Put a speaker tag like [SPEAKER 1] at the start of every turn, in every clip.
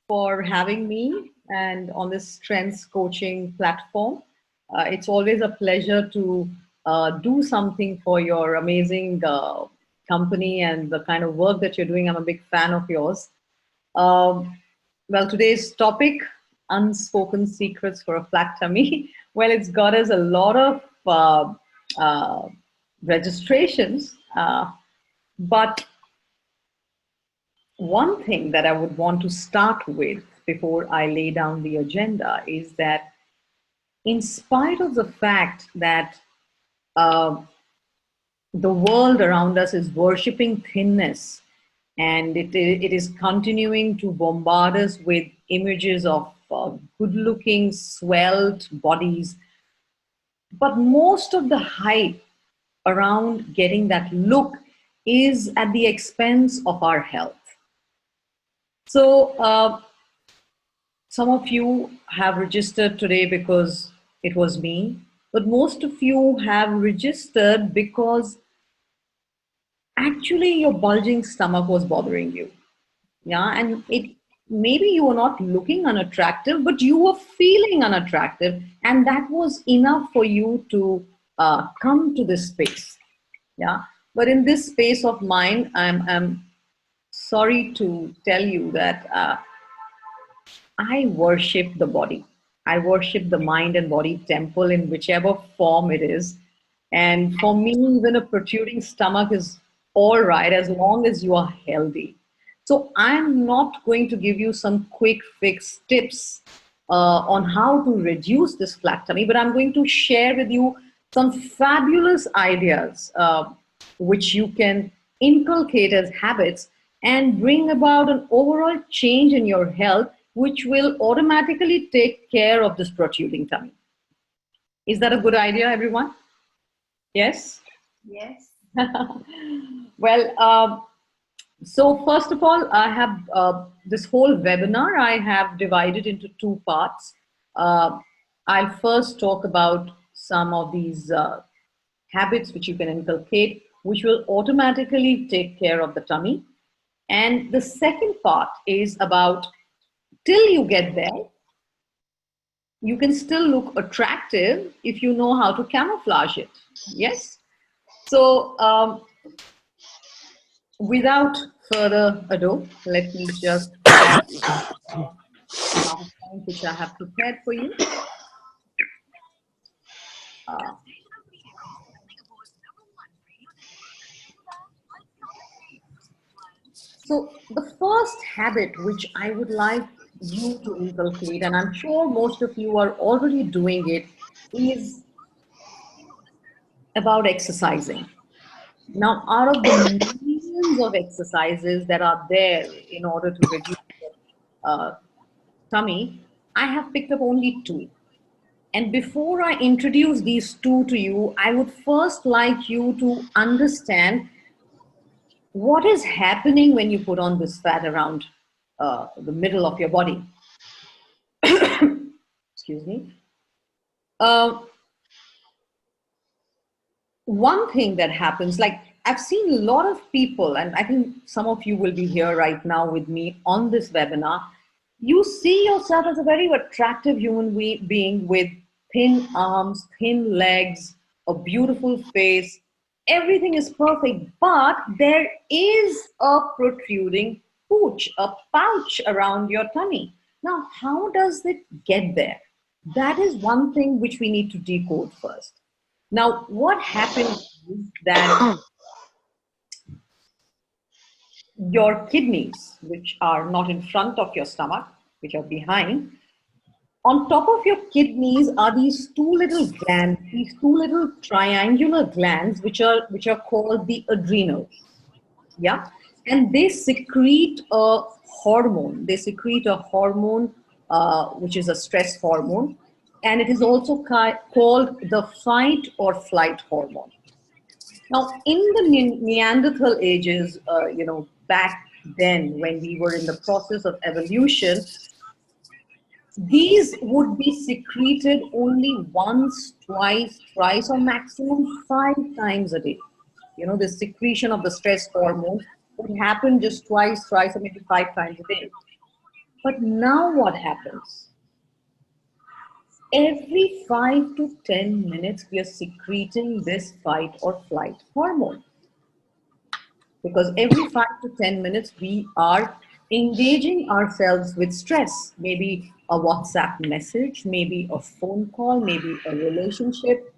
[SPEAKER 1] for having me and on this strengths coaching platform. It's always a pleasure to do something for your amazing company and the kind of work that you're doing. I'm a big fan of yours. Um, well, today's topic, unspoken secrets for a flat tummy. Well, it's got us a lot of uh, registrations, but one thing that I would want to start with before I lay down the agenda is that, in spite of the fact that uh, the world around us is worshipping thinness and it is continuing to bombard us with images of good looking, svelte bodies, but most of the hype around getting that look is at the expense of our health. So, some of you have registered today because it was me, but most of you have registered because actually your bulging stomach was bothering you. Yeah, and it maybe you were not looking unattractive, but you were feeling unattractive, and that was enough for you to come to this space. Yeah, but in this space of mine, I'm sorry to tell you that I worship the body. I worship the mind and body temple in whichever form it is. And for me, even a protruding stomach is all right as long as you are healthy. So I'm not going to give you some quick fix tips on how to reduce this flat tummy, but I'm going to share with you some fabulous ideas which you can inculcate as habits and bring about an overall change in your health, which will automatically take care of this protruding tummy. Is that a good idea, everyone? Yes?
[SPEAKER 2] Yes.
[SPEAKER 1] Well, so first of all, I have this whole webinar, I have divided into two parts. I'll first talk about some of these habits which you can inculcate, which will automatically take care of the tummy. And the second part is about, till you get there, you can still look attractive if you know how to camouflage it. Yes? So, without further ado, let me just grab PowerPoint which I have prepared for you. So the first habit which I would like you to inculcate, and I'm sure most of you are already doing it, is about exercising. Now, out of the millions of exercises that are there in order to reduce tummy, I have picked up only two. And before I introduce these two to you, I would first like you to understand what is happening when you put on this fat around the middle of your body. Excuse me. One thing that happens, like I've seen a lot of people, and I think some of you will be here right now with me on this webinar. You see yourself as a very attractive human being with thin arms, thin legs, a beautiful face. Everything is perfect, but there is a protruding pooch, a pouch around your tummy. Now, how does it get there? That is one thing which we need to decode first. Now, what happens is that your kidneys, which are not in front of your stomach, which are behind, on top of your kidneys are these two little glands, these two little triangular glands, which are called the adrenals. Yeah, and they secrete a hormone. They secrete a hormone which is a stress hormone, and it is also called the fight or flight hormone. Now, in the Neanderthal ages, back then when we were in the process of evolution, these would be secreted only once, twice, thrice, or maximum 5 times a day. The secretion of the stress hormone would happen just twice, thrice, or maybe 5 times a day. But now what happens? Every 5 to 10 minutes, we are secreting this fight or flight hormone. Because every 5 to 10 minutes, we are engaging ourselves with stress. Maybe a WhatsApp message, maybe a phone call, maybe a relationship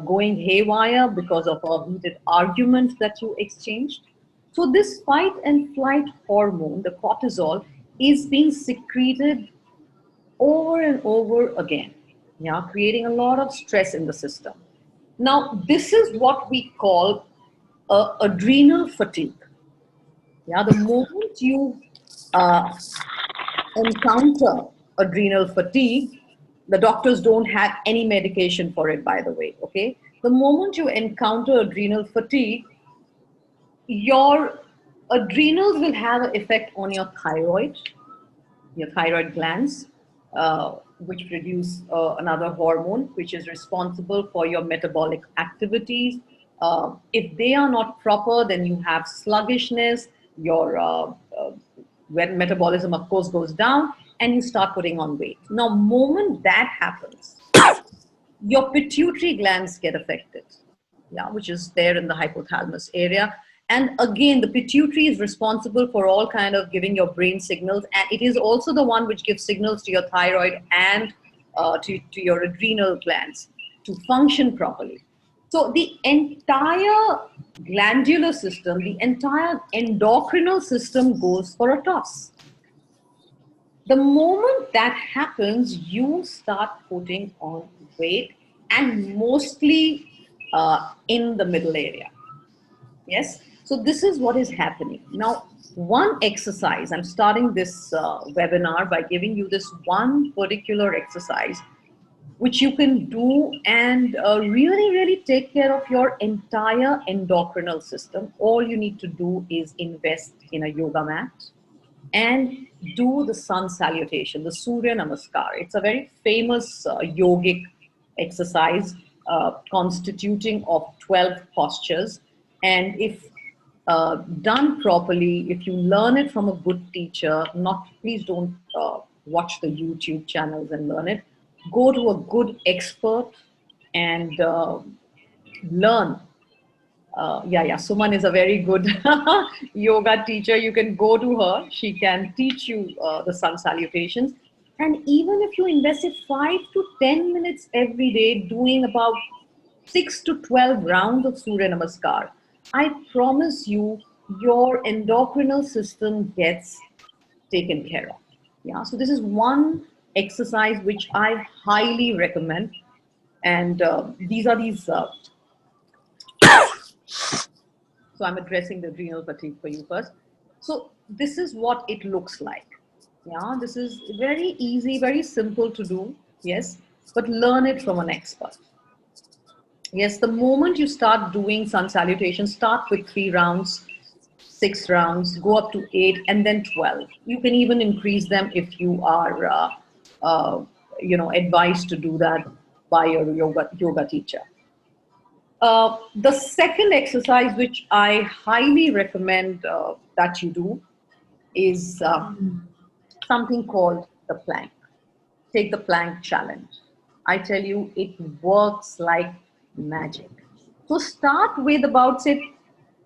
[SPEAKER 1] going haywire because of a heated argument that you exchanged. So, this fight and flight hormone, the cortisol, is being secreted over and over again, yeah, creating a lot of stress in the system. Now, this is what we call adrenal fatigue. Yeah, the moment you uh, encounter adrenal fatigue, the doctors don't have any medication for it, by the way. Okay, the moment you encounter adrenal fatigue, your adrenals will have an effect on your thyroid glands, which produce another hormone which is responsible for your metabolic activities. If they are not proper, then you have sluggishness, your when metabolism, of course, goes down, and you start putting on weight. Now, moment that happens, your pituitary glands get affected, yeah, which is there in the hypothalamus area. And again, the pituitary is responsible for all kind of giving your brain signals, and it is also the one which gives signals to your thyroid and to your adrenal glands to function properly. So the entire glandular system, the entire endocrinal system goes for a toss. The moment that happens, you start putting on weight, and mostly in the middle area. Yes. So this is what is happening. Now, one exercise, I'm starting this webinar by giving you this one particular exercise which you can do and really, really take care of your entire endocrinal system. All you need to do is invest in a yoga mat and do the sun salutation, the Surya Namaskar. It's a very famous yogic exercise constituting of 12 postures. And if done properly, if you learn it from a good teacher, not please don't watch the YouTube channels and learn it. Go to a good expert and learn. Yeah. Suman is a very good yoga teacher. You can go to her. She can teach you the sun salutations. And even if you invested 5 to 10 minutes every day doing about 6 to 12 rounds of Surya Namaskar, I promise you, your endocrinal system gets taken care of. Yeah. So this is one exercise which I highly recommend. And these are these so I'm addressing the adrenal fatigue for you first. So this is what it looks like. Yeah, this is very easy, very simple to do. Yes, but learn it from an expert. Yes, the moment you start doing sun salutations, start with 3 rounds, 6 rounds, go up to 8, and then 12. You can even increase them if you are, advised to do that by your yoga teacher. The second exercise, which I highly recommend that you do, is something called the plank. Take the plank challenge. I tell you, it works like magic. So start with about, say,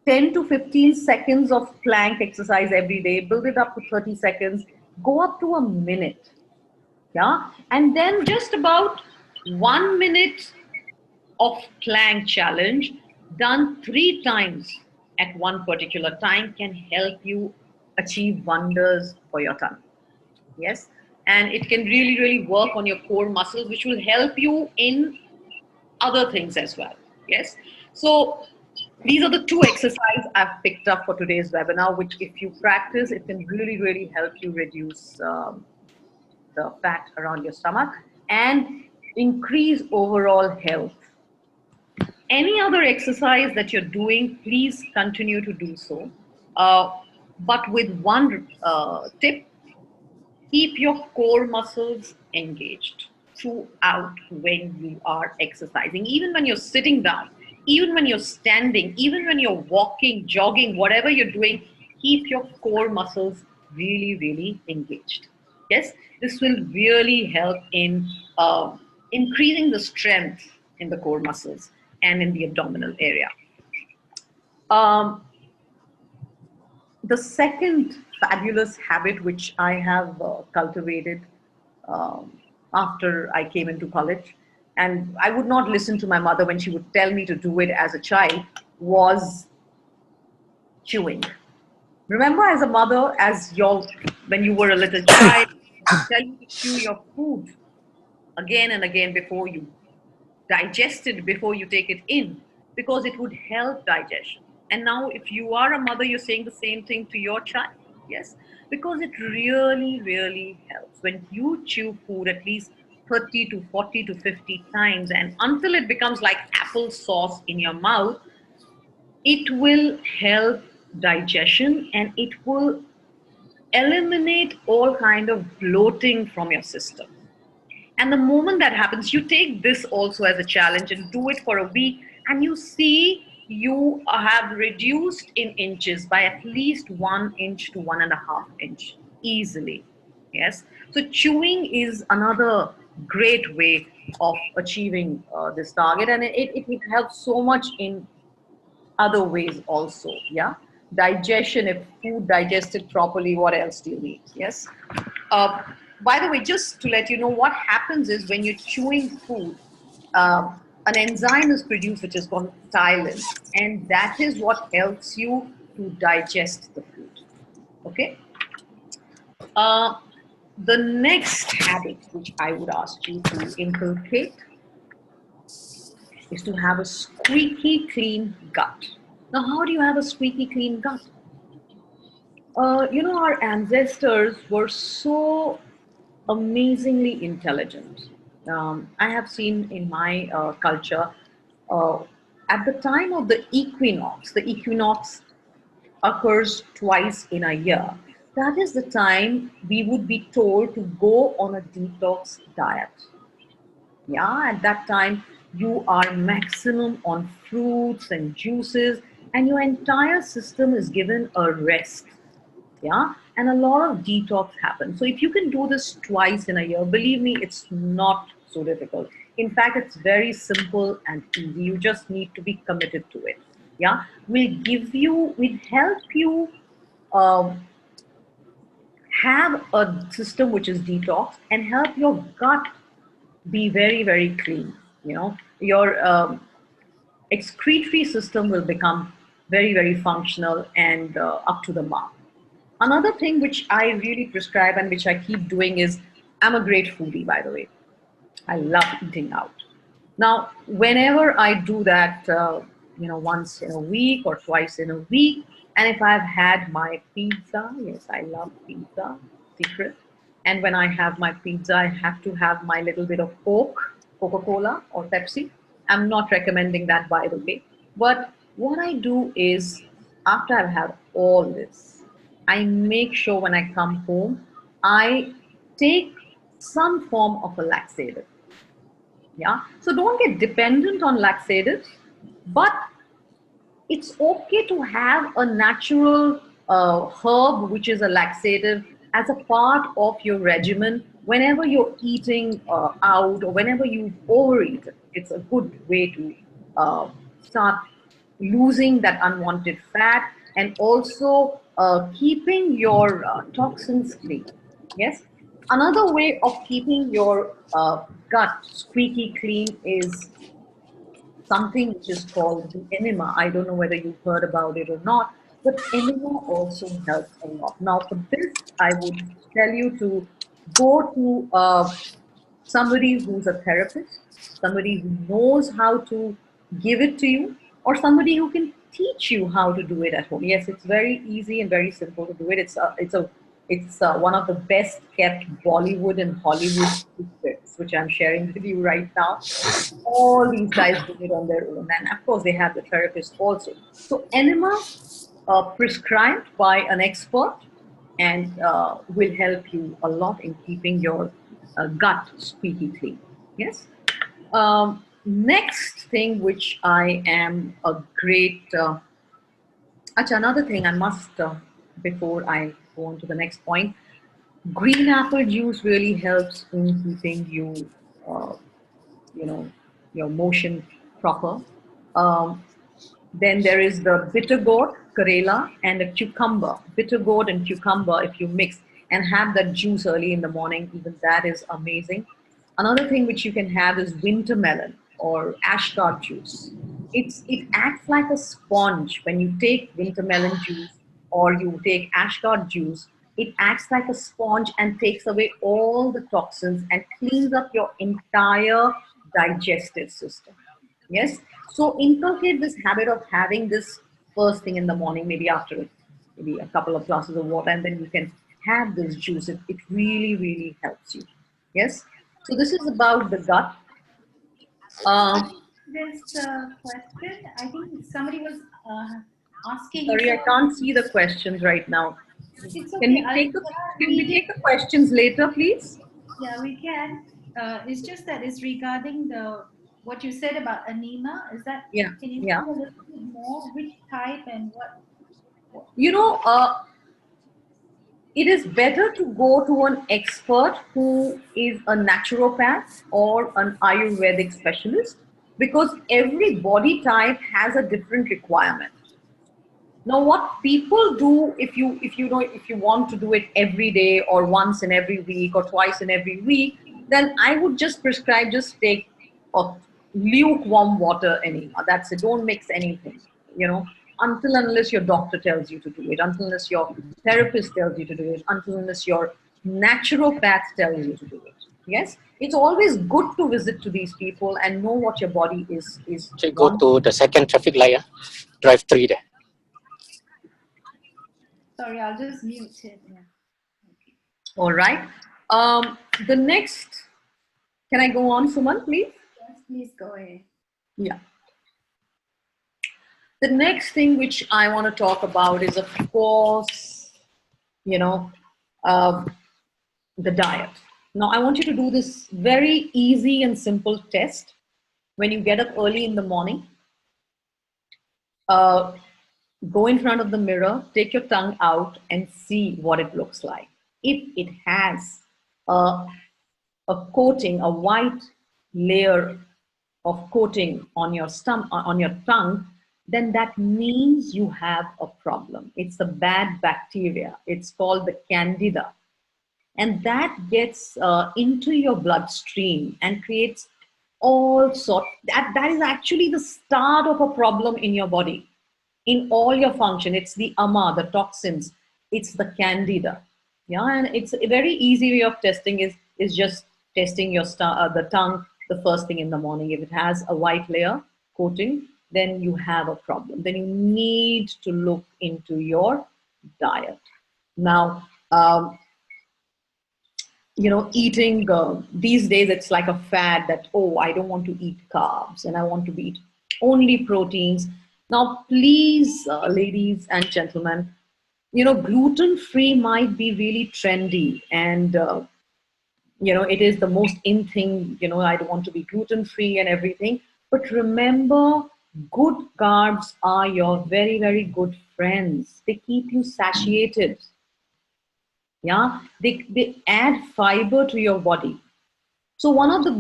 [SPEAKER 1] 10 to 15 seconds of plank exercise every day, build it up to 30 seconds, go up to a minute. Yeah. And then just about 1 minute of plank challenge done 3 times at one particular time can help you achieve wonders for your tummy. Yes. And it can really, really work on your core muscles, which will help you in other things as well. Yes. So these are the two exercises I've picked up for today's webinar, which if you practice, it can really, really help you reduce the fat around your stomach and increase overall health. Any other exercise that you're doing, please continue to do so. But with one tip, keep your core muscles engaged throughout when you are exercising, even when you're sitting down, even when you're standing, even when you're walking, jogging, whatever you're doing, keep your core muscles really, really engaged. Yes, this will really help in increasing the strength in the core muscles and in the abdominal area. Um, the second fabulous habit which I have cultivated um, after I came into college, and I would not listen to my mother when she would tell me to do it as a child, was chewing. Remember, as a mother, when you were a little child, tell you to chew your food again and again before you digest it, before you take it in, because it would help digestion. And now, if you are a mother, you're saying the same thing to your child. Yes, because it really, really helps when you chew food at least 30 to 40 to 50 times, and until it becomes like applesauce in your mouth, it will help digestion and it will eliminate all kind of bloating from your system. And the moment that happens, you take this also as a challenge and do it for a week, and you see you have reduced in inches by at least 1 inch to 1.5 inch easily. Yes. So chewing is another great way of achieving this target, and it helps so much in other ways also. Yeah. Digestion, if food digested properly, what else do you need? Yes. uh, by the way, just to let you know, what happens is when you're chewing food, an enzyme is produced which is called ptyalin, and that is what helps you to digest the food. Okay. uh, the next habit which I would ask you to inculcate is to have a squeaky clean gut. Now, how do you have a squeaky clean gut? Our ancestors were so amazingly intelligent. I have seen in my culture, uh, at the time of the equinox occurs twice in a year. That is the time we would be told to go on a detox diet. Yeah, at that time, you are maximum on fruits and juices, and your entire system is given a rest. Yeah, and a lot of detox happens. So if you can do this twice in a year, believe me, it's not so difficult. In fact, it's very simple and easy. You just need to be committed to it. Yeah, we'll help you um, have a system which is detox and help your gut be very, very clean. Your excretory system will become very, very functional and up to the mark. Another thing which I really prescribe and which I keep doing is, I'm a great foodie, by the way. I love eating out. Now, whenever I do that, once in a week or twice in a week, and if I've had my pizza, yes, I love pizza, secret. And when I have my pizza, I have to have my little bit of Coke, Coca-Cola or Pepsi. I'm not recommending that, by the way. But what I do is, after I've had all this, I make sure when I come home, I take some form of a laxative. Yeah. So don't get dependent on laxatives, but it's okay to have a natural herb, which is a laxative, as a part of your regimen whenever you're eating out or whenever you overeat. It's a good way to start losing that unwanted fat and also keeping your toxins clean. Yes. Another way of keeping your gut squeaky clean is something which is called the enema. I don't know whether you've heard about it or not, but enema also helps a lot. Now, for this, I would tell you to go to somebody who's a therapist, somebody who knows how to give it to you, or somebody who can teach you how to do it at home. Yes, it's very easy and very simple to do it. It's one of the best kept Bollywood and Hollywood secrets, which I'm sharing with you right now. All these guys do it on their own, and of course they have the therapist also. So enema, prescribed by an expert, and will help you a lot in keeping your gut squeaky clean. Yes. Next thing which I am a great another thing I must before I go on to the next point, Green apple juice really helps in keeping you, uh, you know, your motion proper. Um, Then there is the bitter gourd, Karela, and a cucumber. Bitter gourd and cucumber, if you mix and have that juice early in the morning, even that is amazing. Another thing which you can have is winter melon or ashgar juice. It acts like a sponge when you take winter melon juice or you take ashgar juice. It acts like a sponge and takes away all the toxins and cleans up your entire digestive system. Yes. So inculcate this habit of having this first thing in the morning, maybe after maybe a couple of glasses of water, and then you can have this juice. It really, really helps you. Yes. So this is about the gut.
[SPEAKER 2] I
[SPEAKER 1] Um,
[SPEAKER 2] think there's a question. I think somebody was asking.
[SPEAKER 1] Sorry,
[SPEAKER 2] So
[SPEAKER 1] I can't see the questions right now.
[SPEAKER 2] it's
[SPEAKER 1] Can
[SPEAKER 2] okay.
[SPEAKER 1] we take the can we
[SPEAKER 2] Read it.
[SPEAKER 1] take the questions later, please?
[SPEAKER 2] Yeah, we can. It's just that it's regarding the what you said about anemia. Is that
[SPEAKER 1] Yeah,
[SPEAKER 2] can you
[SPEAKER 1] yeah.
[SPEAKER 2] say a little bit more? Which type and what
[SPEAKER 1] You know, it is better to go to an expert who is a naturopath or an Ayurvedic specialist because every body type has a different requirement. Now, what people do if you want to do it every day or once in every week or twice in every week, then I would just prescribe just take a lukewarm water enema. That's it. Don't mix anything. You know, until unless your doctor tells you to do it, until unless your therapist tells you to do it, until unless your naturopath tells you to do it. Yes, it's always good to visit to these people and know what your body is
[SPEAKER 3] Actually, go
[SPEAKER 1] wanting.
[SPEAKER 3] to the second traffic light, drive 3 there.
[SPEAKER 2] Sorry, I'll just mute it. Yeah. Okay.
[SPEAKER 1] All right. The next, can I go on, Suman, please?
[SPEAKER 2] Yes, please go ahead.
[SPEAKER 1] Yeah. The next thing which I want to talk about is, of course, you know, uh, the diet. Now, I want you to do this very easy and simple test when you get up early in the morning. Uh, Go in front of the mirror, take your tongue out, and see what it looks like. If it has a a coating, a white layer of coating on your stomach, on your tongue, then that means you have a problem. It's a bad bacteria. It's called the candida, and that gets into your bloodstream and creates all sorts. That is actually the start of a problem in your body, in all your function. It's the ama, the toxins. It's the candida. Yeah, and it's a very easy way of testing is just testing your the tongue the first thing in the morning. If it has a white layer coating, then you have a problem. Then you need to look into your diet. Now, eating these days, it's like a fad that, oh, I don't want to eat carbs and I want to eat only proteins. Now, please, ladies and gentlemen, gluten free might be really trendy, and it is the most in thing. I don't want to be gluten free and everything, but remember, good carbs are your very, very good friends. They keep you satiated. Yeah, they add fiber to your body. So one of the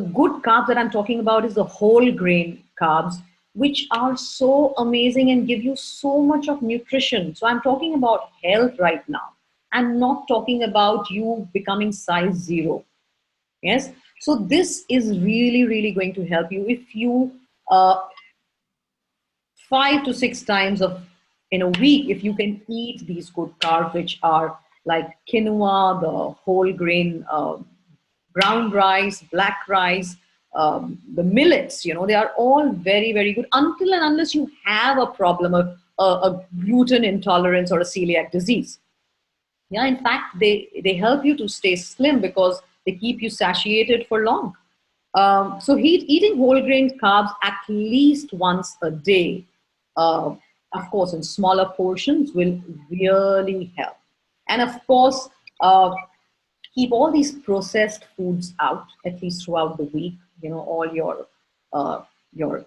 [SPEAKER 1] good carbs that I'm talking about is the whole grain carbs, which are so amazing and give you so much of nutrition. So I'm talking about health right now. I'm not talking about you becoming size zero. Yes. So this is really, really going to help you if you 5 to 6 times of in a week, if you can eat these good carbs, which are like quinoa, the whole grain brown rice, black rice, the millets, they are all very, very good until and unless you have a problem of a gluten intolerance or a celiac disease. Yeah, in fact, they help you to stay slim because they keep you satiated for long. So eating whole grain carbs at least once a day, uh, of course, in smaller portions, will really help. And of course, keep all these processed foods out at least throughout the week. All your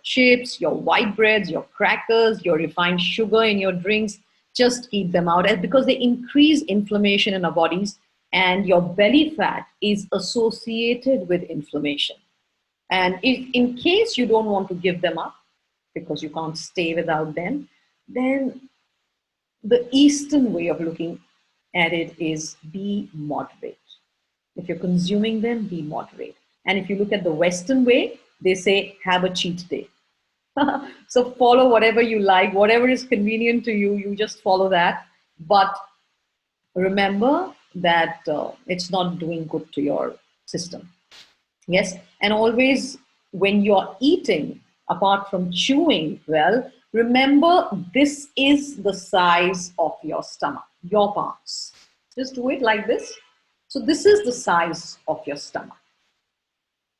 [SPEAKER 1] chips, your white breads, your crackers, your refined sugar in your drinks. Just keep them out because they increase inflammation in our bodies. and your belly fat is associated with inflammation. And if in case you don't want to give them up because you can't stay without them, then the Eastern way of looking at it is be moderate. If you're consuming them, be moderate. And if you look at the Western way, they say have a cheat day. So follow whatever you like, whatever is convenient to you, you just follow that. But remember that it's not doing good to your system. Yes, and always when you're eating, apart from chewing well, remember this is the size of your stomach, your palms. Just do it like this. So this is the size of your stomach.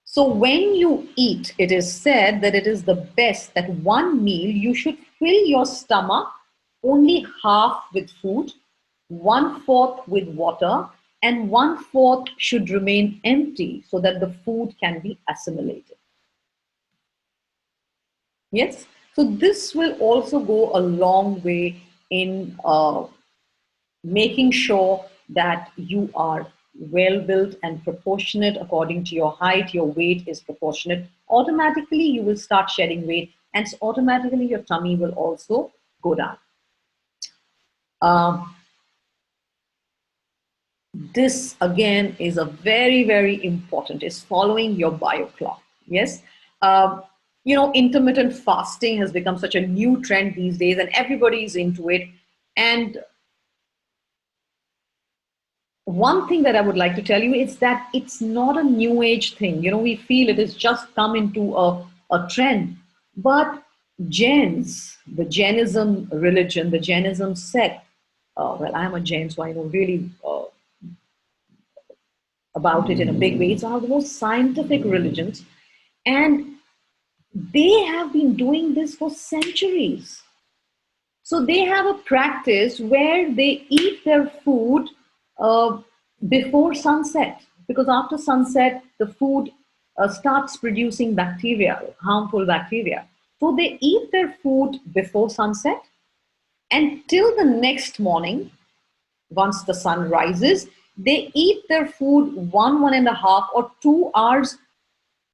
[SPEAKER 1] So when you eat, it is said that it is the best that one meal you should fill your stomach only half with food, 1/4 with water, and 1/4 should remain empty so that the food can be assimilated. Yes, so this will also go a long way in making sure that you are well built and proportionate according to your height, your weight is proportionate. Automatically, you will start shedding weight, and automatically, your tummy will also go down. This again is a very, very important, is following your bio clock. Yes. Intermittent fasting has become such a new trend these days, and everybody is into it. And one thing that I would like to tell you is that it's not a new age thing. We feel it has just come into a trend. But Jains, the Jainism religion, the Jainism sect, well, I'm a Jain, so I know really about it in a big way. It's one of the most scientific religions. And they have been doing this for centuries. So they have a practice where they eat their food before sunset, because after sunset, the food starts producing bacteria, harmful bacteria. So they eat their food before sunset, and till the next morning, once the sun rises, they eat their food 1.5 or 2 hours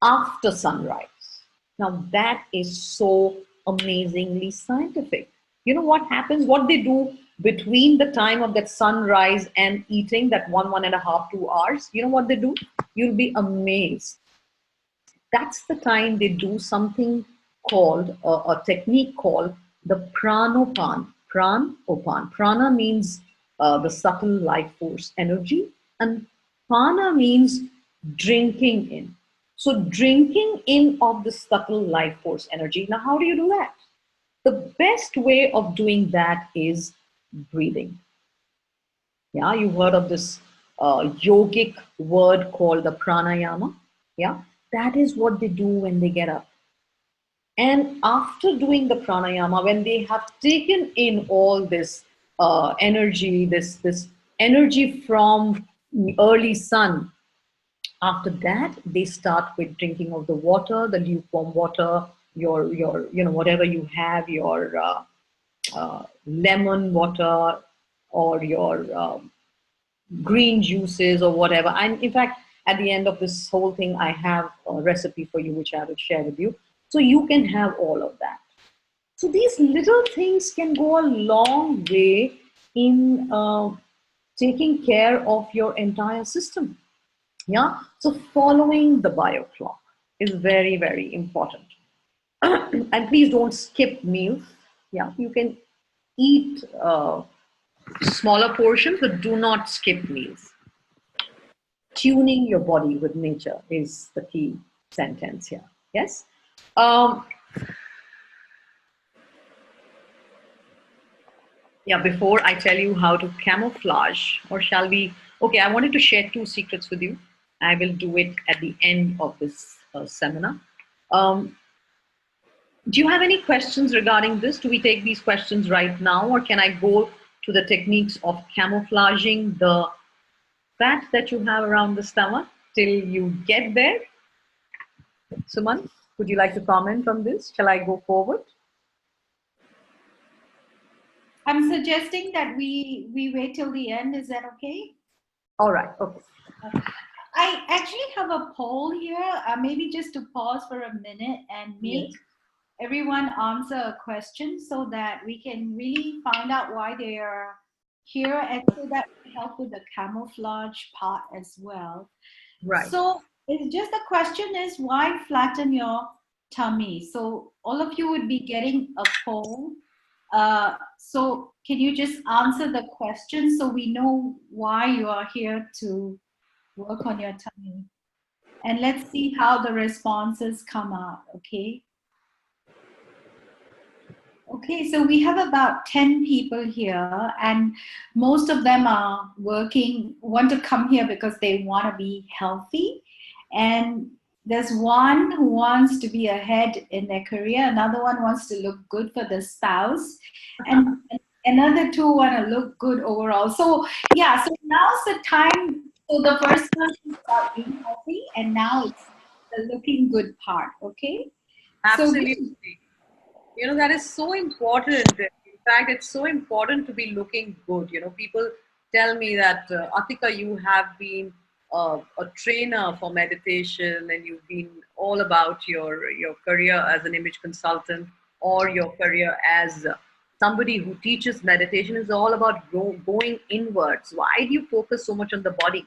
[SPEAKER 1] after sunrise. Now that is so amazingly scientific. You know what happens? What they do between the time of that sunrise and eating that 1.5, 2 hours, you know what they do? You'll be amazed. That's the time they do something called, a technique called the pranopan. Pranopan. Prana means the subtle life force energy, and pana means drinking in. So drinking in of the subtle life force energy. Now, how do you do that? The best way of doing that is breathing. Yeah, you've heard of this yogic word called the pranayama. Yeah, that is what they do when they get up. And after doing the pranayama, when they have taken in all this energy, this energy from the early sun, after that they start with drinking of the water, the lukewarm water, your whatever you have, your lemon water or your green juices or whatever. And in fact, at the end of this whole thing, I have a recipe for you, which I will share with you. So you can have all of that. So these little things can go a long way in taking care of your entire system. Yeah. So following the bio clock is very, very important. And please don't skip meals. Yeah. You can eat smaller portions, but do not skip meals. Tuning your body with nature is the key sentence here. Yes. Yeah, before I tell you how to camouflage, or shall we? Okay, I wanted to share 2 secrets with you. I will do it at the end of this seminar. Do you have any questions regarding this? Do we take these questions right now, or can I go to the techniques of camouflaging the fat that you have around the stomach till you get there? Suman, would you like to comment on this? Shall I go forward?
[SPEAKER 2] I'm suggesting that we wait till the end. Is that okay?
[SPEAKER 1] All right. Okay.
[SPEAKER 2] I actually have a poll here. Maybe just to pause for a minute and
[SPEAKER 1] Yes.
[SPEAKER 2] make everyone answer a question so that we can really find out why they are here, and so that will help with the camouflage part as well.
[SPEAKER 1] Right.
[SPEAKER 2] So it's just the question is, why flatten your tummy? So all of you would be getting a poll. So can you just answer the question so we know why you are here to work on your tummy? And let's see how the responses come out, okay? Okay, so we have about 10 people here, and most of them are working, want to come here because they want to be healthy. And there's one who wants to be ahead in their career, another one wants to look good for the spouse, and another two want to look good overall. So, yeah, so now's the time. So the first one is about being healthy, and now it's the looking good part, okay? So,
[SPEAKER 1] Absolutely. You know, that is so important. In fact, it's so important to be looking good. You know, people tell me that, Atika, you have been a trainer for meditation, and you've been all about your career as an image consultant, or your career as somebody who teaches meditation is all about going inwards. Why do you focus so much on the body?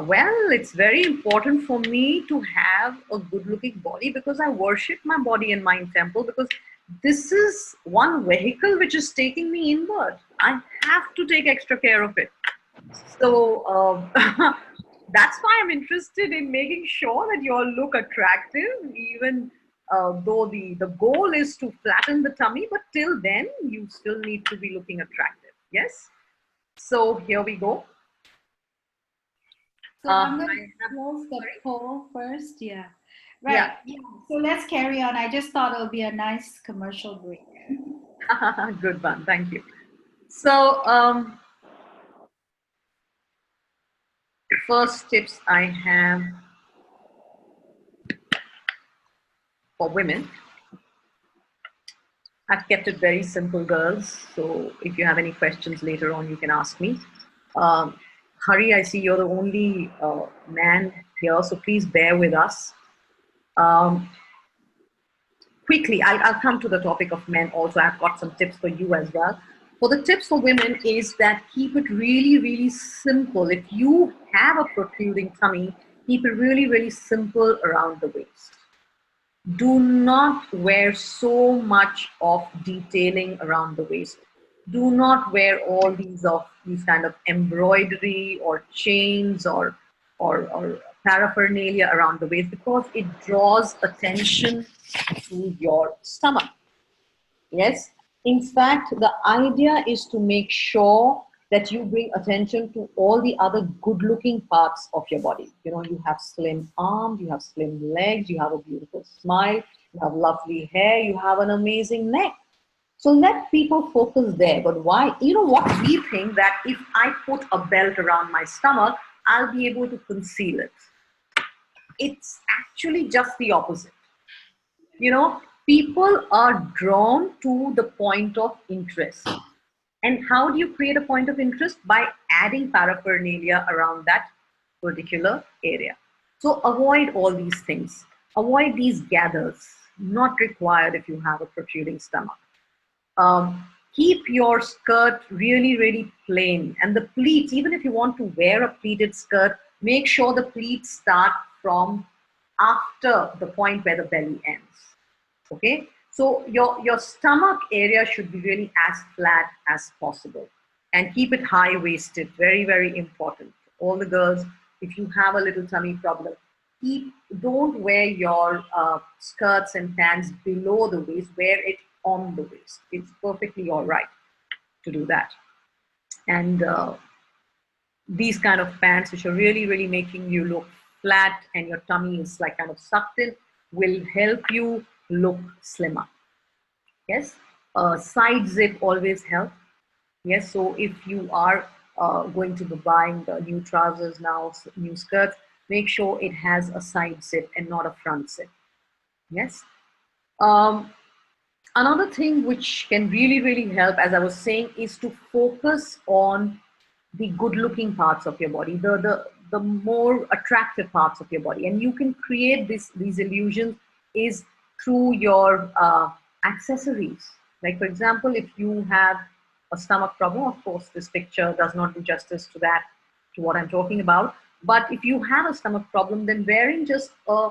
[SPEAKER 1] Well, it's very important for me to have a good looking body because I worship my body and mind temple, because this is one vehicle which is taking me inward. I have to take extra care of it. So that's why I'm interested in making sure that you all look attractive, even though the goal is to flatten the tummy, but till then, you still need to be looking attractive. Yes? So here we go.
[SPEAKER 2] so I'm going
[SPEAKER 1] I
[SPEAKER 2] to
[SPEAKER 1] have,
[SPEAKER 2] close the
[SPEAKER 1] sorry?
[SPEAKER 2] poll first. Yeah.
[SPEAKER 1] Yeah.
[SPEAKER 2] Right. Yeah. So let's carry on. I just thought it'll be a nice commercial break.
[SPEAKER 1] Good one. Thank you. So, first tips I have for women. I've kept it very simple, girls. So, if you have any questions later on, you can ask me. Um, Hari, I see you're the only man here, so please bear with us. Um, Quickly, I'll come to the topic of men also. I've got some tips for you as well. For the tips for women is that keep it really, really simple. If you have a protruding tummy, keep it really, really simple around the waist. Do not wear so much of detailing around the waist. Do not wear all these kind of embroidery or chains or paraphernalia around the waist, because it draws attention to your stomach. Yes. In fact, the idea is to make sure that you bring attention to all the other good looking parts of your body. You know, you have slim arms, you have slim legs, you have a beautiful smile, you have lovely hair, you have an amazing neck. So let people focus there. But why? You know what? We think that if I put a belt around my stomach, I'll be able to conceal it. It's actually just the opposite. You know, people are drawn to the point of interest. And how do you create a point of interest? By adding paraphernalia around that particular area. So avoid all these things. Avoid these gathers. Not required if you have a protruding stomach. Keep your skirt really, really plain. And the pleats, even if you want to wear a pleated skirt, make sure the pleats start from after the point where the belly ends. Okay, so your stomach area should be really as flat as possible, and keep it high waisted. Very, very important. All the girls, if you have a little tummy problem, don't wear your skirts and pants below the waist. Wear it on the waist. It's perfectly all right to do that. And these kind of pants, which are really, really making you look flat and your tummy is like kind of sucked in, will help you look slimmer. Yes. Side zip always help. Yes. So if you are going to be buying the new trousers now, new skirts, make sure it has a side zip and not a front zip. Yes. Um, Another thing which can really, really help, as I was saying, is to focus on the good looking parts of your body, the more attractive parts of your body. And you can create these illusions is through your accessories. Like, for example, if you have a stomach problem, of course, this picture does not do justice to that, to what I'm talking about. But if you have a stomach problem, then wearing just a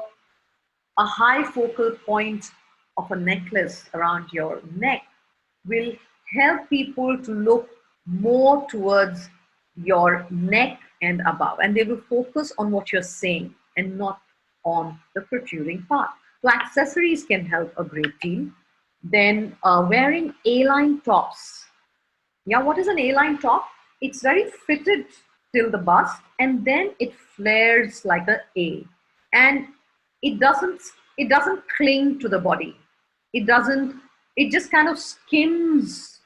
[SPEAKER 1] high focal point of a necklace around your neck will help people to look more towards your neck and above, and they will focus on what you're saying and not on the protruding part. So accessories can help a great deal. Then wearing A-line tops. Yeah, what is an A-line top? It's very fitted till the bust, and then it flares like a A, and it doesn't it doesn't cling to the body. It doesn't. It just kind of skims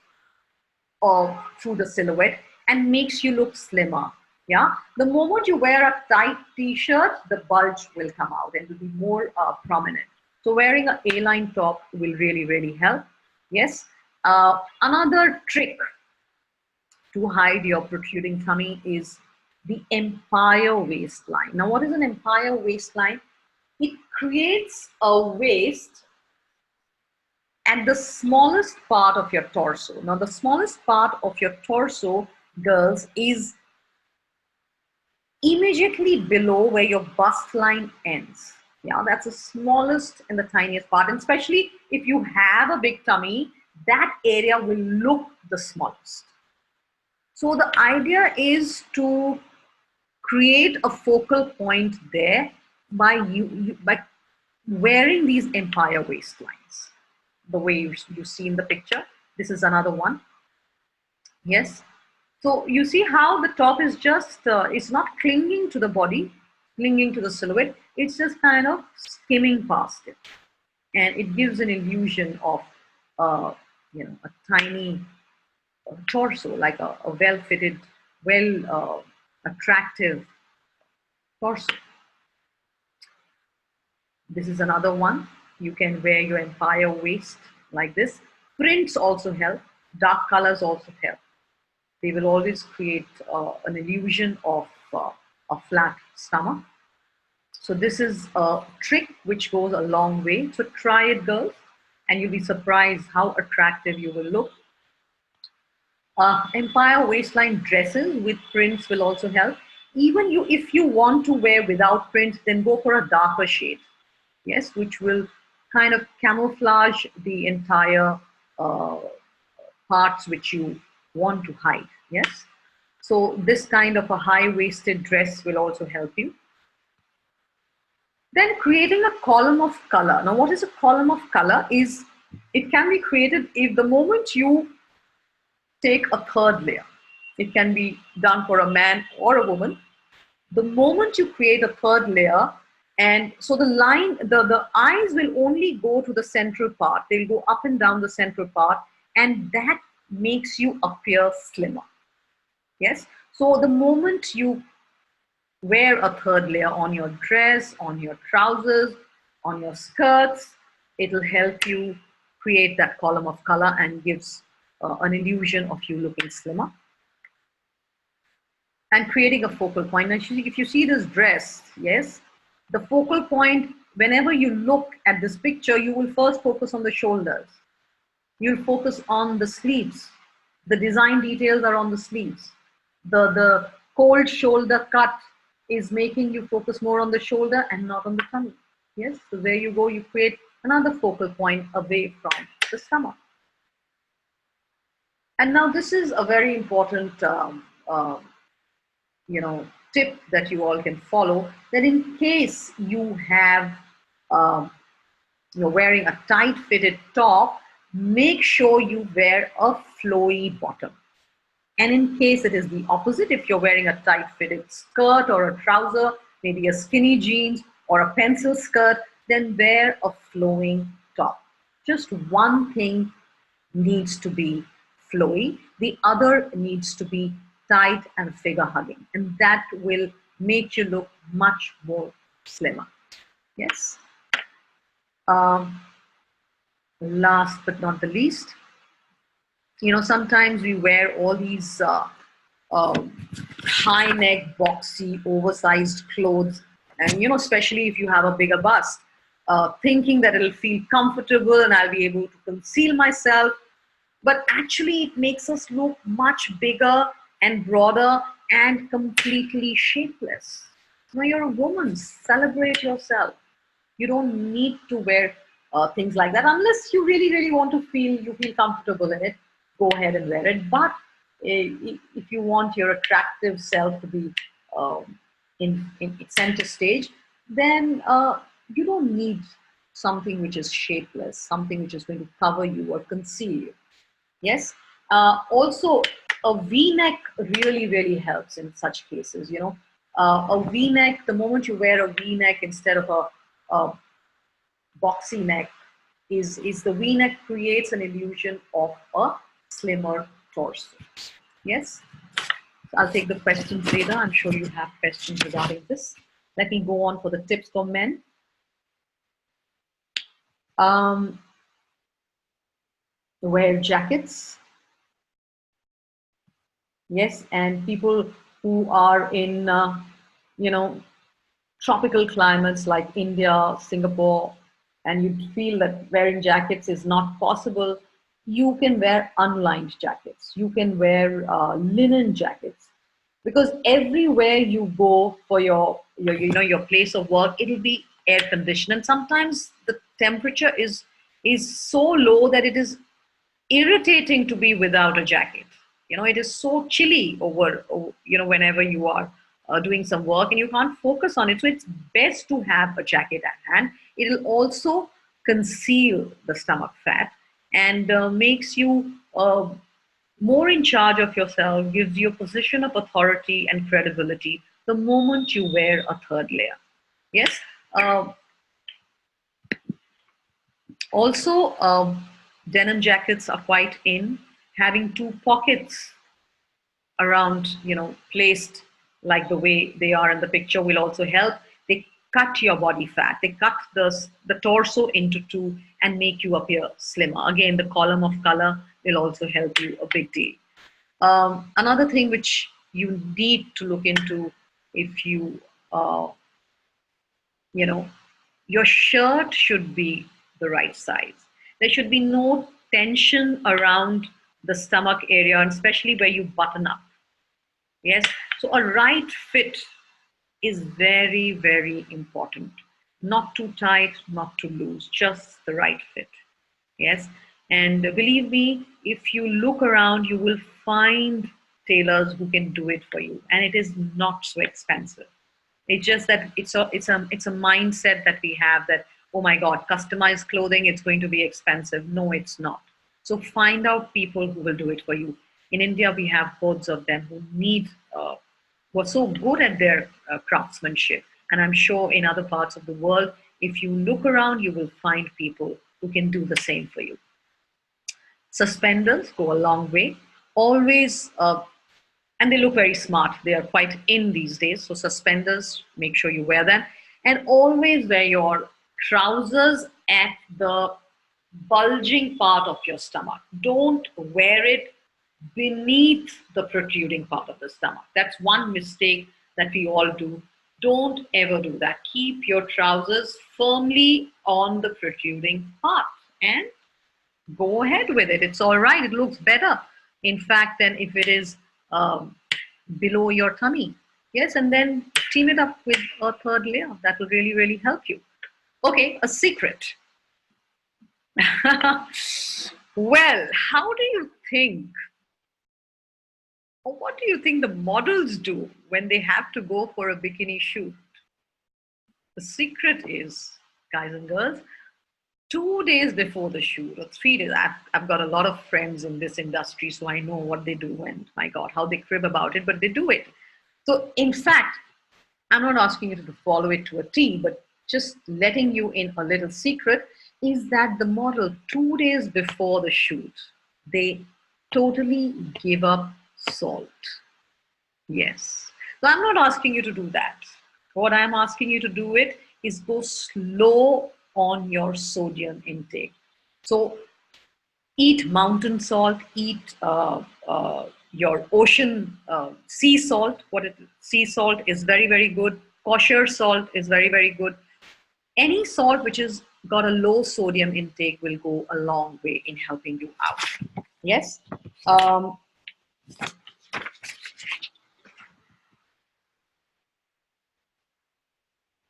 [SPEAKER 1] through the silhouette and makes you look slimmer. Yeah. The moment you wear a tight T-shirt, the bulge will come out and will be more prominent. So wearing an A-line top will really, really help. Yes. Another trick to hide your protruding tummy is the empire waistline. Now, what is an empire waistline? It creates a waist at the smallest part of your torso. Now, the smallest part of your torso, girls, is immediately below where your bust line ends. Yeah, that's the smallest and the tiniest part. And especially if you have a big tummy, that area will look the smallest. So the idea is to create a focal point there by by wearing these empire waistlines. The way you see in the picture, this is another one. Yes. So you see how the top is just, it's not clinging to the body, clinging to the silhouette. It's just kind of skimming past it. And it gives an illusion of, a tiny torso, like a well-fitted, attractive torso. This is another one. You can wear your empire waist like this. Prints also help. Dark colors also help. They will always create an illusion of a flat stomach. So this is a trick which goes a long way. So try it, girls, and you'll be surprised how attractive you will look. Empire waistline dresses with prints will also help. Even if you want to wear without prints, then go for a darker shade. Yes, which will kind of camouflage the entire parts which you want to hide. Yes. So this kind of a high-waisted dress will also help you. Then creating a column of color. Now, what is a column of color? It can be created if the moment you take a third layer. It can be done for a man or a woman. The moment you create a third layer, and so the eyes will only go to the central part. They'll go up and down the central part, and that makes you appear slimmer. Yes. So the moment you wear a third layer on your dress, on your trousers, on your skirts, it'll help you create that column of color and gives an illusion of you looking slimmer. And creating a focal point. Now, if you see this dress, yes, the focal point, whenever you look at this picture, you will first focus on the shoulders. You'll focus on the sleeves. The design details are on the sleeves. The cold shoulder cut is making you focus more on the shoulder and not on the tummy. Yes, so there you go. You create another focal point away from the stomach. And now this is a very important, tip that you all can follow. That in case you have, you're wearing a tight-fitted top, make sure you wear a flowy bottom. And in case it is the opposite, if you're wearing a tight-fitted skirt or a trouser, maybe a skinny jeans or a pencil skirt, then wear a flowing top. Just one thing needs to be flowy, the other needs to be tight and figure hugging, and that will make you look much more slimmer. Yes. Last but not the least, sometimes we wear all these high neck, boxy, oversized clothes, and especially if you have a bigger bust, thinking that it'll feel comfortable and I'll be able to conceal myself. But actually, it makes us look much bigger and broader and completely shapeless. Now, you're a woman, celebrate yourself. You don't need to wear things like that unless you really, really want to feel comfortable in it. Go ahead and wear it. But if you want your attractive self to be in center stage, then you don't need something which is shapeless, something which is going to cover you or conceal you. Yes. Also, a V-neck really, really helps in such cases. A V-neck. The moment you wear a V-neck instead of a boxy neck, is the V-neck creates an illusion of a slimmer torso. Yes. So I'll take the questions later. I'm sure you have questions regarding this. Let me go on for the tips for men. Wear jackets. Yes, and people who are in, tropical climates like India, Singapore, and you feel that wearing jackets is not possible, you can wear unlined jackets. You can wear linen jackets, because everywhere you go for your place of work, it'll be air conditioned, and sometimes the temperature is so low that it is irritating to be without a jacket. It is so chilly whenever you are doing some work and you can't focus on it. So it's best to have a jacket at hand. It'll also conceal the stomach fat and makes you more in charge of yourself, gives you a position of authority and credibility the moment you wear a third layer. Yes. Also, denim jackets are quite in. Having two pockets around, placed like the way they are in the picture will also help. They cut your body fat. They cut the torso into two and make you appear slimmer. Again, the column of color will also help you a big deal. Another thing which you need to look into, if your shirt should be the right size. There should be no tension around the stomach area, and especially where you button up. Yes. So a right fit is very, very important. Not too tight, not too loose, just the right fit. Yes. And believe me, if you look around, you will find tailors who can do it for you. And it is not so expensive. It's just that it's a mindset that we have that, oh my God, customized clothing, it's going to be expensive. No, it's not. So find out people who will do it for you. In India, we have hordes of them who are so good at their craftsmanship. And I'm sure in other parts of the world, if you look around, you will find people who can do the same for you. Suspenders go a long way. Always, and they look very smart. They are quite in these days. So suspenders, make sure you wear them. And always wear your trousers at the bulging part of your stomach. Don't wear it beneath the protruding part of the stomach. That's one mistake that we all do. Don't ever do that. Keep your trousers firmly on the protruding part and go ahead with it. It's all right. It looks better, in fact, than if it is below your tummy. Yes, and then team it up with a third layer. That will really, really help you. Okay, a secret. Well, how do you think, or what do you think the models do when they have to go for a bikini shoot? The secret is, guys and girls, 2 days before the shoot or 3 days. I've got a lot of friends in this industry, so I know what they do and my God, how they crib about it, but they do it. So in fact, I'm not asking you to follow it to a T, but just letting you in a little secret is that the model 2 days before the shoot, they totally give up salt. Yes. So I'm not asking you to do that. What I'm asking you to do it is go slow on your sodium intake. So eat mountain salt, eat your ocean sea salt. Sea salt is very, very good. Kosher salt is very, very good. Any salt which has got a low sodium intake will go a long way in helping you out. Yes.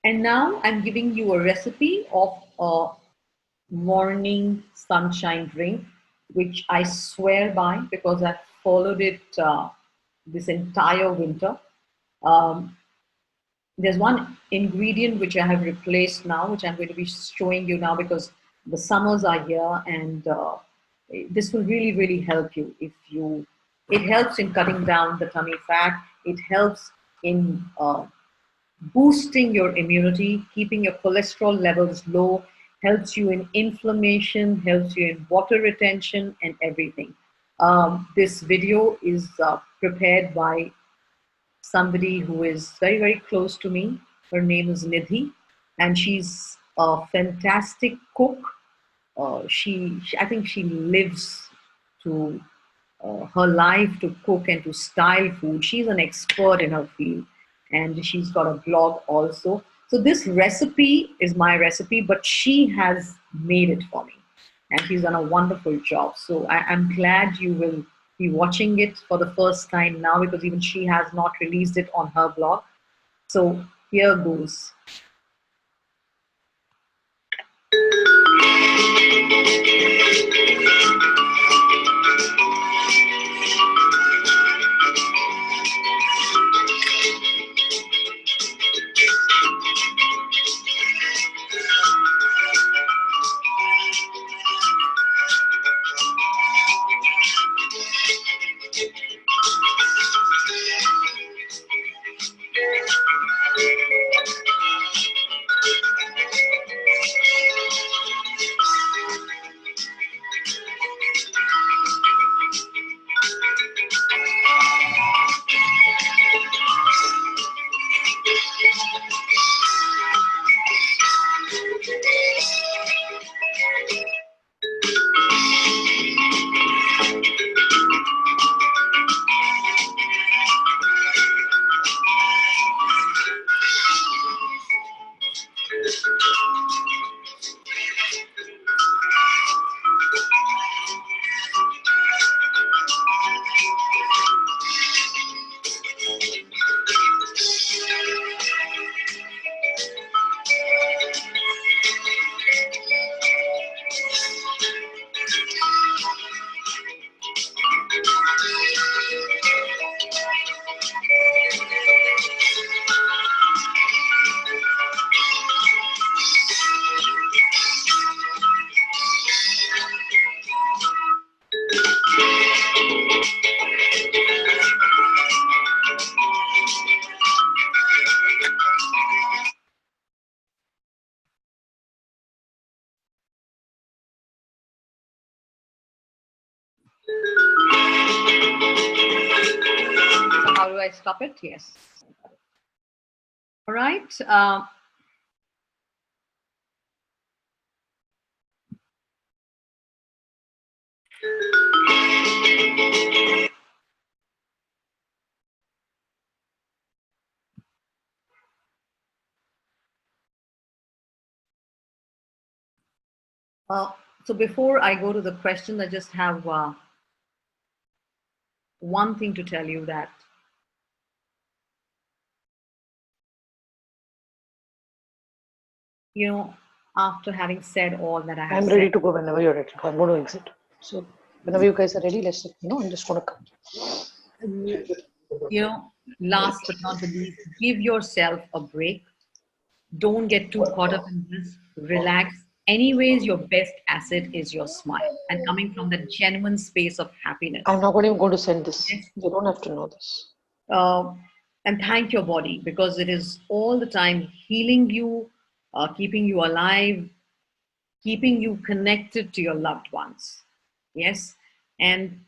[SPEAKER 1] And now I'm giving you a recipe of a morning sunshine drink, which I swear by because I've followed it this entire winter. Um, there's one ingredient which I have replaced now, which I'm going to be showing you now because the summers are here, and this will really, really help you. If you, it helps in cutting down the tummy fat. It helps in boosting your immunity, keeping your cholesterol levels low, helps you in inflammation, helps you in water retention, and everything. This video is prepared by somebody who is very, very close to me. Her name is Nidhi, and she's a fantastic cook. I think she lives to her life to cook and to style food. She's an expert in her field, and she's got a blog also. So this recipe is my recipe, but she has made it for me, and she's done a wonderful job. So I'm glad you will be watching it for the first time now because even she has not released it on her blog. So here goes. How do I stop it? Yes. All right. So before I go to the question, I just have one thing to tell you that after having said all that I have
[SPEAKER 4] I'm ready to go whenever you're ready. I'm going to exit. So whenever you guys are ready, let's I'm just going to come.
[SPEAKER 1] Last but not the least, give yourself a break. Don't get too caught up in this. Relax. Anyways, your best asset is your smile and coming from the genuine space of happiness.
[SPEAKER 4] I'm not even going to send this. Yes. You don't have to know this.
[SPEAKER 1] And thank your body because it is all the time healing you, keeping you alive, keeping you connected to your loved ones. Yes. And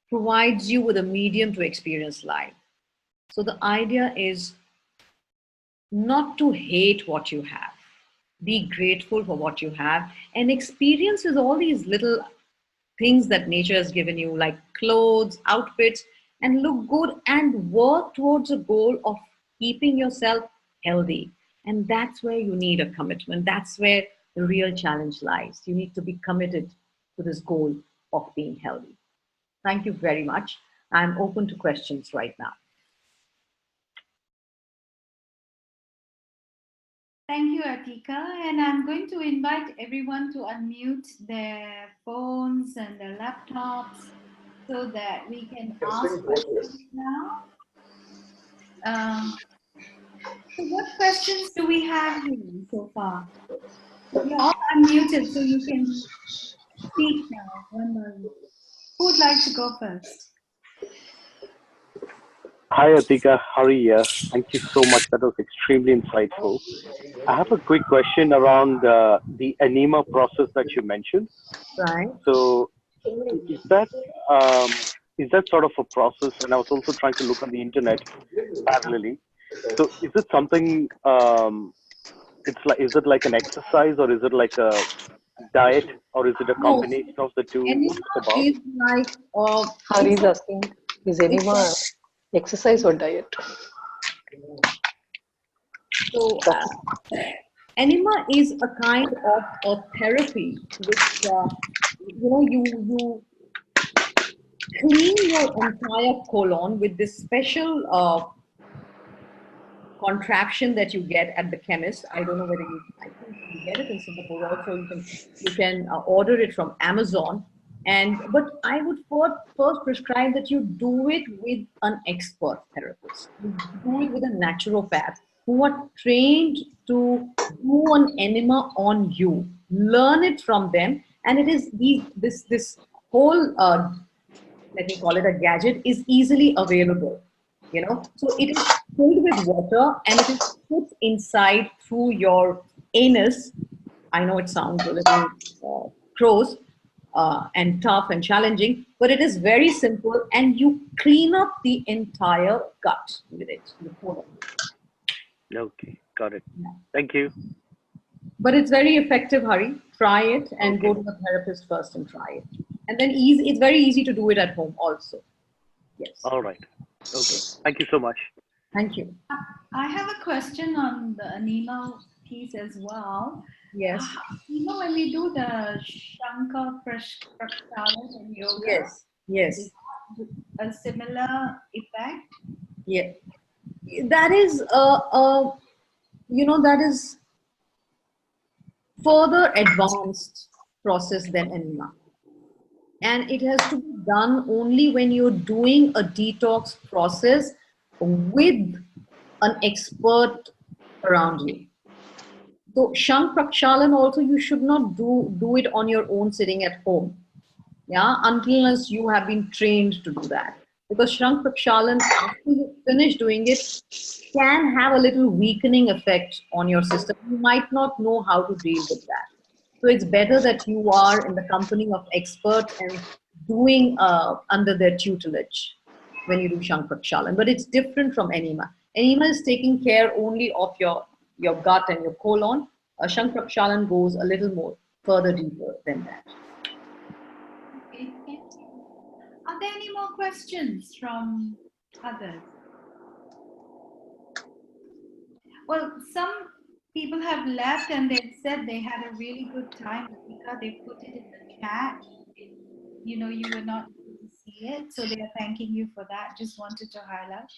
[SPEAKER 1] provides you with a medium to experience life. So the idea is not to hate what you have. Be grateful for what you have and experience with all these little things that nature has given you, like clothes, outfits. and look good and work towards a goal of keeping yourself healthy. And that's where you need a commitment. That's where the real challenge lies. You need to be committed to this goal of being healthy. Thank you very much. I'm open to questions right now.
[SPEAKER 2] Thank you, Atika. And I'm going to invite everyone to unmute their phones and their laptops so that we can ask questions now. So what questions do we have here so far? You're all unmuted, so you can speak now. Who would like to go first?
[SPEAKER 5] Hi, Atika. Hari here. Thank you so much. That was extremely insightful. I have a quick question around the anema process that you mentioned.
[SPEAKER 1] Right.
[SPEAKER 5] So, is that sort of a process? And I was also trying to look on the internet parallelly. So, is it something? Is it like an exercise, or is it like a diet, or is it a combination of the two?
[SPEAKER 1] Enema
[SPEAKER 5] What's about?
[SPEAKER 1] is like
[SPEAKER 4] Hari is asking, is enema exercise or diet?
[SPEAKER 1] so enema is a kind of a therapy which you clean your entire colon with this special contraption that you get at the chemist. I don't know whether I think you get it in Singapore also. You can order it from Amazon. But I would first prescribe that you do it with an expert therapist. You do it with a naturopath who are trained to do an enema on you. Learn it from them, and it is this whole let me call it a gadget is easily available. So it is filled with water and it is put inside through your anus. I know it sounds a little gross and tough and challenging, but it is very simple, and you clean up the entire gut with it.
[SPEAKER 5] Okay, got it. Thank you.
[SPEAKER 1] But it's very effective, Hari. Try it and
[SPEAKER 5] Okay.
[SPEAKER 1] go to the therapist first and try it. And then it's very easy to do it at home also. Yes.
[SPEAKER 5] All right. Okay. Thank you so much.
[SPEAKER 1] Thank you.
[SPEAKER 2] I have a question on the anema piece as well.
[SPEAKER 1] Yes.
[SPEAKER 2] When we do the Shankar Prakshalas in yoga,
[SPEAKER 1] Yes.
[SPEAKER 2] is a similar effect?
[SPEAKER 1] Yeah. That is that is further advanced process than enema. And it has to be done only when you're doing a detox process with an expert around you. So Shank Prakshalan also, you should not do it on your own sitting at home. Yeah, unless you have been trained to do that. Because Shank Prakshalan, after you finish doing it, can have a little weakening effect on your system. You might not know how to deal with that. So it's better that you are in the company of experts and doing under their tutelage when you do Shank Prakshalan. But it's different from enema. Enema is taking care only of your gut and your colon. Shank Prakshalan goes a little more further deeper than that.
[SPEAKER 2] Okay, thank you. Are there any more questions from others? Well, some people have left and they've said they had a really good time. Atika, they put it in the chat. You were not able to see it, so they are thanking you for that. Just wanted to highlight.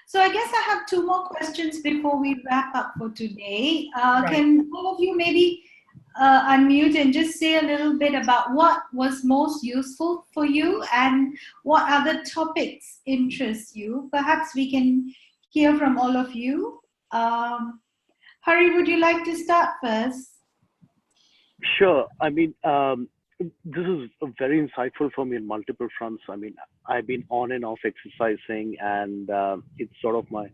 [SPEAKER 2] So I guess I have two more questions before we wrap up for today.
[SPEAKER 1] Right.
[SPEAKER 2] Can all of you maybe unmute and just say a little bit about what was most useful for you and what other topics interest you? Perhaps we can hear from all of you. Hari, would you like to start first?
[SPEAKER 5] Sure. I mean, this is very insightful for me on multiple fronts. I mean, I've been on and off exercising, and it's sort of my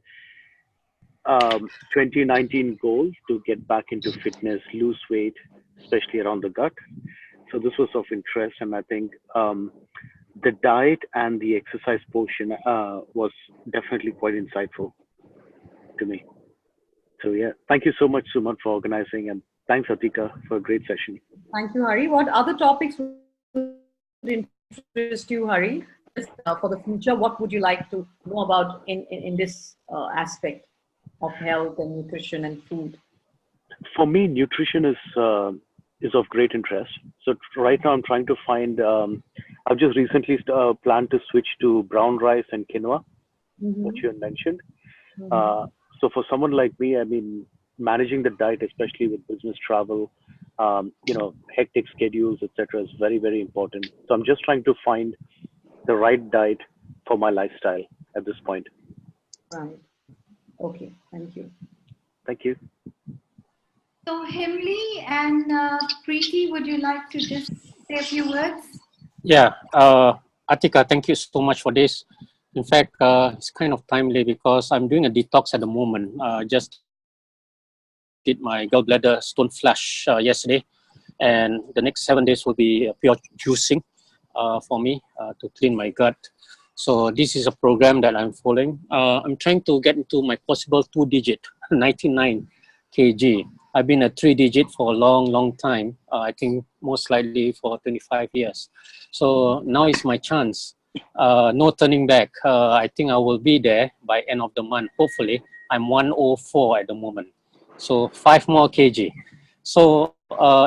[SPEAKER 5] 2019 goal to get back into fitness, lose weight, especially around the gut. So this was of interest, and I think the diet and the exercise portion was definitely quite insightful to me. So yeah, thank you so much, Suman, for organizing, and thanks, Atika, for a great session.
[SPEAKER 1] Thank you, Hari. What other topics would interest you, Hari? just for the future, what would you like to know about in this aspect of health and nutrition and food?
[SPEAKER 5] For me, nutrition is of great interest. So right now, I'm trying to find. I've just recently planned to switch to brown rice and quinoa, what you had mentioned. So for someone like me, I mean, managing the diet, especially with business travel, hectic schedules, etc., is very, very important. So I'm just trying to find the right diet for my lifestyle at this point.
[SPEAKER 1] Right. Okay. Thank you.
[SPEAKER 5] Thank you.
[SPEAKER 2] So Himli and Preeti, would you like to just say a few words?
[SPEAKER 3] Yeah, Atika, thank you so much for this. In fact, it's kind of timely because I'm doing a detox at the moment. Just did my gallbladder stone flush yesterday, and the next 7 days will be pure juicing for me to clean my gut. So this is a program that I'm following. I'm trying to get into my possible 2-digit, 99 kg. I've been a 3-digit for a long, long time. I think most likely for 25 years. So now is my chance. No turning back. I think I will be there by end of the month. Hopefully, I'm 104 at the moment. So 5 more kg. So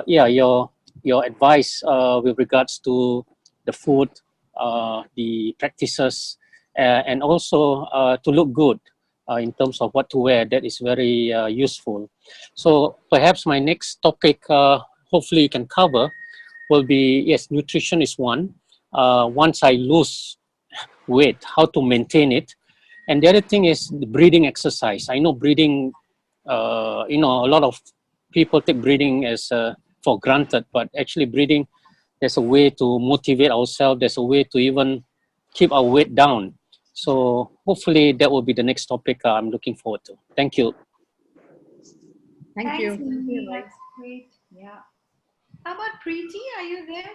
[SPEAKER 3] yeah, your advice with regards to the food, the practices, and also to look good in terms of what to wear, that is very useful. So perhaps my next topic, hopefully you can cover, will be, yes, nutrition is one. Once I lose weight, how to maintain it. And the other thing is the breathing exercise. I know breathing, a lot of people take breathing as for granted, but actually breathing, there's a way to motivate ourselves. There's a way to even keep our weight down. So hopefully that will be the next topic I'm looking forward to. Thank you.
[SPEAKER 1] Thank you.
[SPEAKER 2] Thanks, Himli. That's great. Yeah. How about Preeti? Are you there?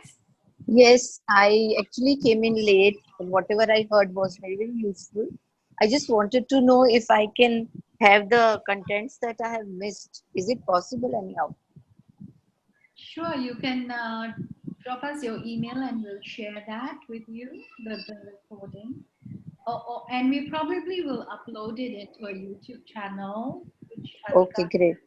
[SPEAKER 6] Yes, I actually came in late, but whatever I heard was very, very useful. I just wanted to know if I can have the contents that I have missed. Is it possible anyhow?
[SPEAKER 2] Sure, you can drop us your email and we'll share that with you, the recording. And we probably will upload it into a YouTube channel. Which
[SPEAKER 6] Okay, great.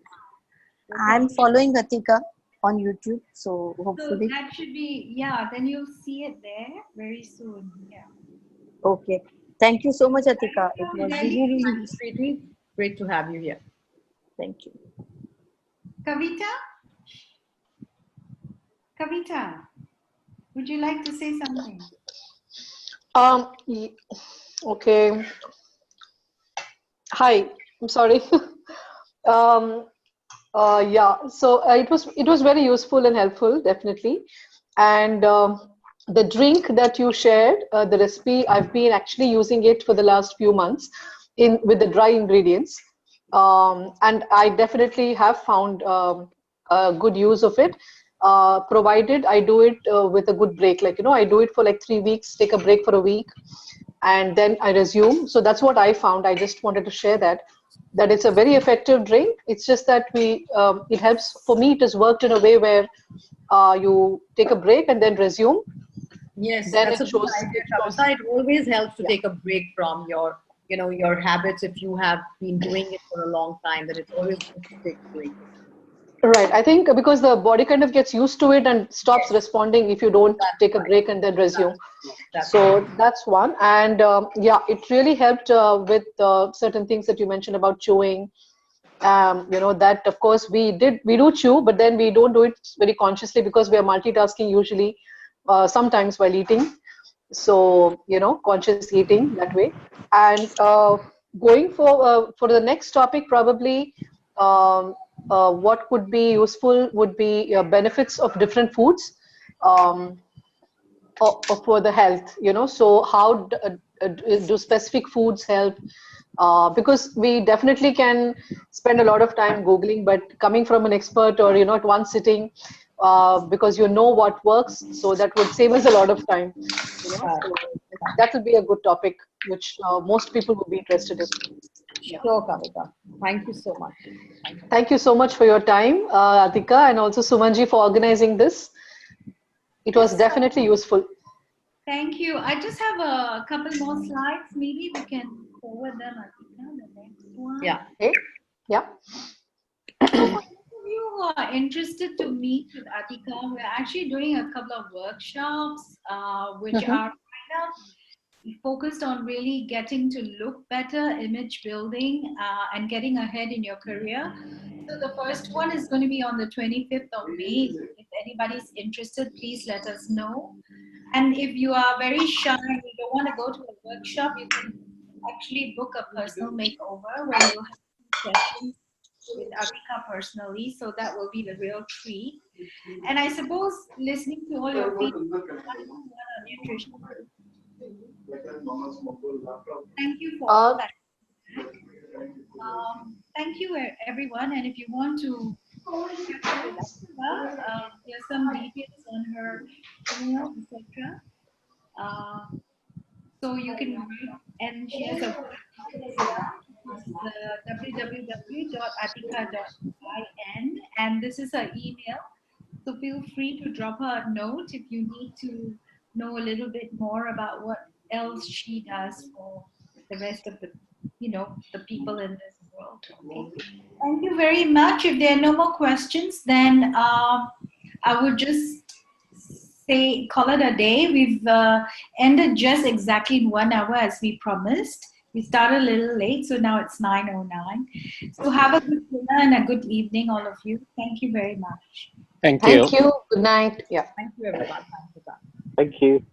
[SPEAKER 6] I'm following Atika on YouTube, so
[SPEAKER 2] So
[SPEAKER 6] hopefully.
[SPEAKER 2] that should be, yeah, then you'll see it there very soon. Yeah.
[SPEAKER 6] Okay. Thank you so much, Atika. It was
[SPEAKER 2] Thank
[SPEAKER 6] really,
[SPEAKER 2] you.
[SPEAKER 6] really
[SPEAKER 1] Thanks,
[SPEAKER 6] useful.
[SPEAKER 1] Preeti. Great to have you here.
[SPEAKER 6] Thank you.
[SPEAKER 2] Kavita? Kavita, would you like to say something?
[SPEAKER 4] Okay. Hi. I'm sorry. Yeah. So it was very useful and helpful, definitely. And the drink that you shared, the recipe, I've been actually using it for the last few months with the dry ingredients, and I definitely have found a good use of it. Provided I do it with a good break, like I do it for like 3 weeks, take a break for a week, and then I resume. So that's what I found. I just wanted to share that it's a very effective drink. It's just that it helps. For me, it has worked in a way where you take a break and then resume.
[SPEAKER 1] Yes,
[SPEAKER 4] Then
[SPEAKER 1] that's a good idea, Kavita. It always helps to take a break from your habits. If you have been doing it for a long time, then it's always good to take a break.
[SPEAKER 4] Right. I think because the body kind of gets used to it and stops responding if you don't take a break and then resume. So that's one. And yeah, it really helped with certain things that you mentioned about chewing. That of course we do chew, but then we don't do it very consciously because we are multitasking usually, sometimes while eating. So conscious eating that way. And going for the next topic, probably what could be useful would be benefits of different foods for the health. So how do specific foods help? Because we definitely can spend a lot of time Googling, but coming from an expert or at one sitting, because what works, so that would save us a lot of time. So that will be a good topic which most people would be interested in.
[SPEAKER 1] Sure, Kavita. Thank you so much.
[SPEAKER 4] Thank you so much for your time, Atika, and also Sumanji for organizing this. It was definitely useful.
[SPEAKER 2] Thank you. I just have a couple more slides. Maybe we can forward them, Atika, the next one.
[SPEAKER 1] Yeah.
[SPEAKER 4] Okay. Yeah.
[SPEAKER 2] So for those of you who are interested to meet with Atika, we're actually doing a couple of workshops, which are kind of focused on really getting to look better, image building, and getting ahead in your career. So the first one is going to be on the 25th of May. If anybody's interested, please let us know. And if you are very shy and you don't want to go to a workshop, you can actually book a personal makeover where you have sessions with Atika personally. So that will be the real treat. And I suppose listening to all your feedback, nutrition. Thank you for all that. Thank you, everyone. And if you want to catch up with Atika, there's some details on her email, etc. So you can read, and she has a www.atika.in, and this is her email. So feel free to drop her a note if you need to know a little bit more about what else she does for the rest of the, the people in this world. Okay. Thank you very much. If there are no more questions, then I would just say call it a day. We've ended just exactly in 1 hour as we promised. We started a little late, so now it's 9:09. So have a good dinner and a good evening, all of you. Thank you very much.
[SPEAKER 3] Thank you.
[SPEAKER 4] Thank you. Good night. Yeah.
[SPEAKER 1] Thank you, everyone.
[SPEAKER 5] Thank you.